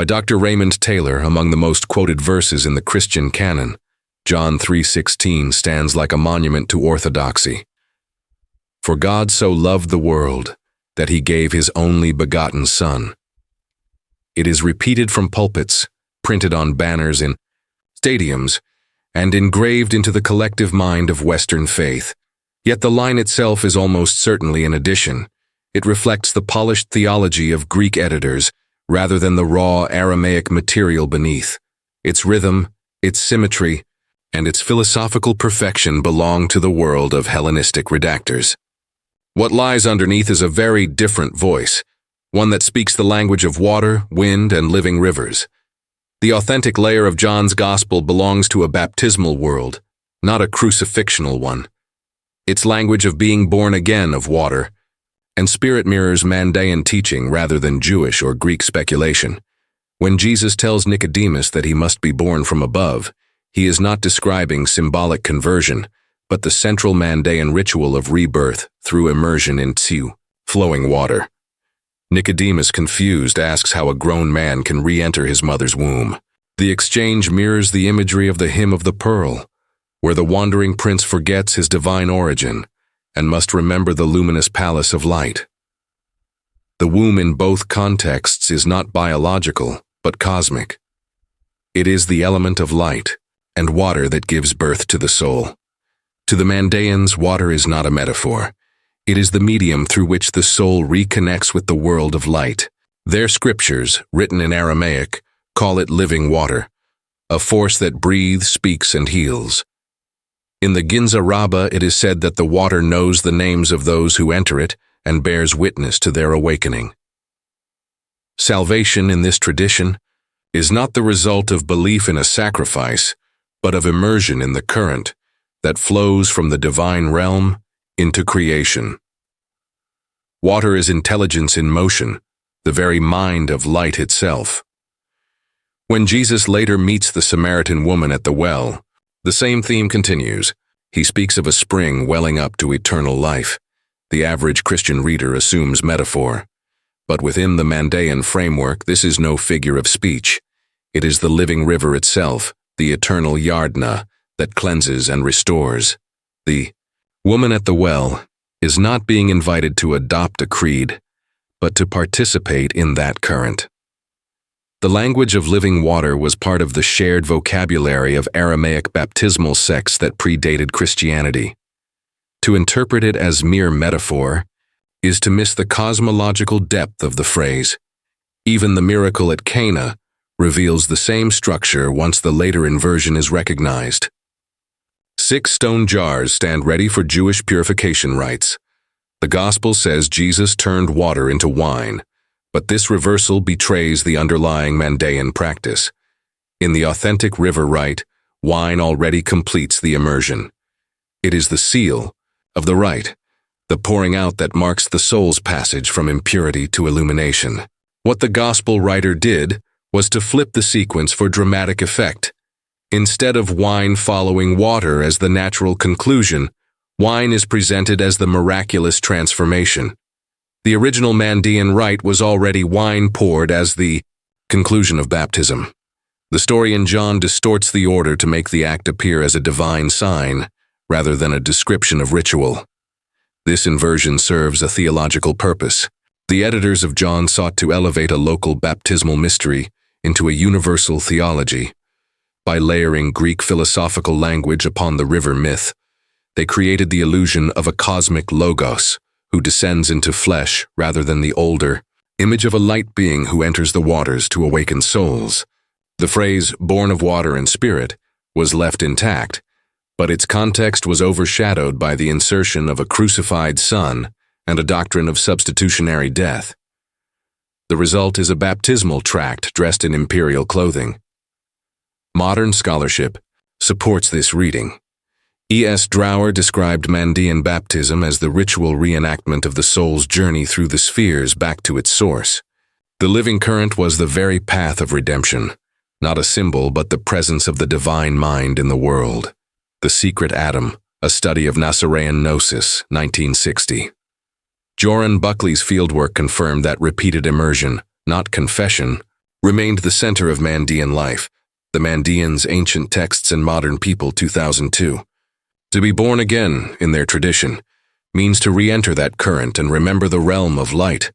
By Dr. Raymond Taylor, among the most quoted verses in the Christian canon, John 3:16 stands like a monument to orthodoxy. For God so loved the world that he gave his only begotten Son. It is repeated from pulpits, printed on banners in stadiums, and engraved into the collective mind of Western faith. Yet the line itself is almost certainly an addition. It reflects the polished theology of Greek editors rather than the raw Aramaic material beneath. Its rhythm, its symmetry, and its philosophical perfection belong to the world of Hellenistic redactors. What lies underneath is a very different voice, one that speaks the language of water, wind, and living rivers. The authentic layer of John's Gospel belongs to a baptismal world, not a crucifixional one. Its language of being born again of water and Spirit mirrors Mandaean teaching rather than Jewish or Greek speculation. When Jesus tells Nicodemus that he must be born from above, he is not describing symbolic conversion, but the central Mandaean ritual of rebirth through immersion in tsu, flowing water. Nicodemus, confused, asks how a grown man can re-enter his mother's womb. The exchange mirrors the imagery of the hymn of the pearl, where the wandering prince forgets his divine origin and must remember the luminous palace of light. The womb in both contexts is not biological, but cosmic. It is the element of light and water that gives birth to the soul. To the Mandaeans, water is not a metaphor. It is the medium through which the soul reconnects with the world of light. Their scriptures, written in Aramaic, call it living water, a force that breathes, speaks, and heals. In the Ginza Rabbah, it is said that the water knows the names of those who enter it and bears witness to their awakening. Salvation in this tradition is not the result of belief in a sacrifice, but of immersion in the current that flows from the divine realm into creation. Water is intelligence in motion, the very mind of light itself. When Jesus later meets the Samaritan woman at the well, the same theme continues. He speaks of a spring welling up to eternal life. The average Christian reader assumes metaphor. But within the Mandaean framework, this is no figure of speech. It is the living river itself, the eternal yardna, that cleanses and restores. The woman at the well is not being invited to adopt a creed, but to participate in that current. The language of living water was part of the shared vocabulary of Aramaic baptismal sects that predated Christianity. To interpret it as mere metaphor is to miss the cosmological depth of the phrase. Even the miracle at Cana reveals the same structure once the later inversion is recognized. 6 stone jars stand ready for Jewish purification rites. The Gospel says Jesus turned water into wine, but this reversal betrays the underlying Mandaean practice. In the authentic river rite, wine already completes the immersion. It is the seal of the rite, the pouring out that marks the soul's passage from impurity to illumination. What the Gospel writer did was to flip the sequence for dramatic effect. Instead of wine following water as the natural conclusion, wine is presented as the miraculous transformation. The original Mandaean rite was already wine poured as the conclusion of baptism. The story in John distorts the order to make the act appear as a divine sign, rather than a description of ritual. This inversion serves a theological purpose. The editors of John sought to elevate a local baptismal mystery into a universal theology. By layering Greek philosophical language upon the river myth, they created the illusion of a cosmic logos, who descends into flesh rather than the older image of a light being who enters the waters to awaken souls. The phrase, born of water and spirit, was left intact, but its context was overshadowed by the insertion of a crucified son and a doctrine of substitutionary death. The result is a baptismal tract dressed in imperial clothing. Modern scholarship supports this reading. E.S. Drower described Mandaean baptism as the ritual reenactment of the soul's journey through the spheres back to its source. The living current was the very path of redemption, not a symbol but the presence of the divine mind in the world. The Secret Atom, a study of Nazarene Gnosis, 1960. Joran Buckley's fieldwork confirmed that repeated immersion, not confession, remained the center of Mandaean life, the Mandaeans' ancient texts and modern people 2002. To be born again, in their tradition, means to re-enter that current and remember the realm of light.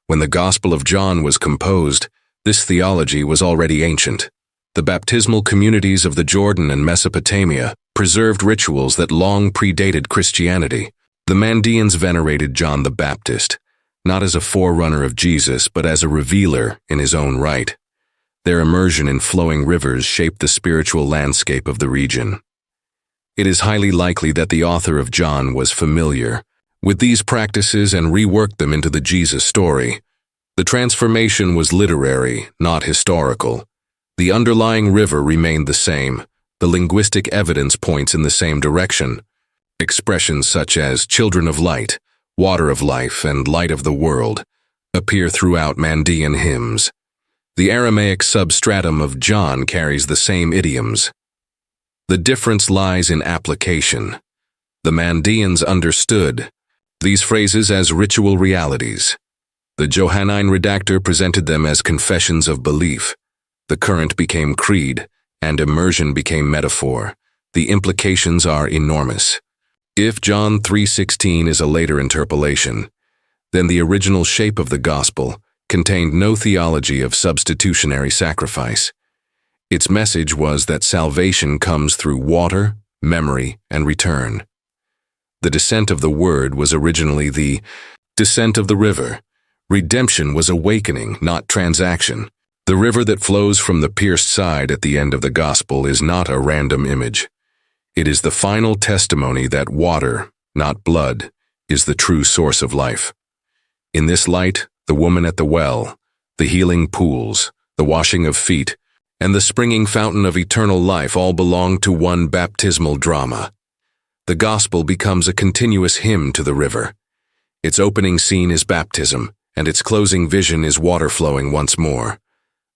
When the Gospel of John was composed, this theology was already ancient. The baptismal communities of the Jordan and Mesopotamia preserved rituals that long predated Christianity. The Mandaeans venerated John the Baptist, not as a forerunner of Jesus, but as a revealer in his own right. Their immersion in flowing rivers shaped the spiritual landscape of the region. It is highly likely that the author of John was familiar with these practices and reworked them into the Jesus story. The transformation was literary, not historical. The underlying river remained the same. The linguistic evidence points in the same direction. Expressions such as children of light, water of life, and light of the world appear throughout Mandaean hymns. The Aramaic substratum of John carries the same idioms. The difference lies in application. The Mandaeans understood these phrases as ritual realities. The Johannine redactor presented them as confessions of belief. The current became creed, and immersion became metaphor. The implications are enormous. If John 3:16 is a later interpolation, then the original shape of the gospel contained no theology of substitutionary sacrifice. Its message was that salvation comes through water, memory, and return. The descent of the word was originally the descent of the river. Redemption was awakening, not transaction. The river that flows from the pierced side at the end of the gospel is not a random image. It is the final testimony that water, not blood, is the true source of life. In this light, the woman at the well, the healing pools, the washing of feet, and the springing fountain of eternal life all belong to one baptismal drama. The gospel becomes a continuous hymn to the river. Its opening scene is baptism, and its closing vision is water flowing once more.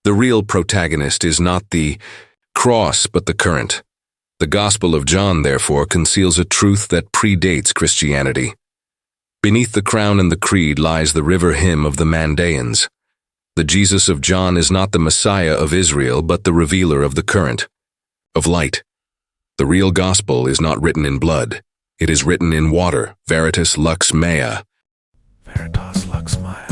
The real protagonist is not the cross, but the current. The Gospel of John, therefore, conceals a truth that predates Christianity. Beneath the crown and the creed lies the river hymn of the Mandaeans. The Jesus of John is not the Messiah of Israel, but the revealer of the current, of light. The real gospel is not written in blood. It is written in water, Veritas Lux Mea. Veritas Lux Mea.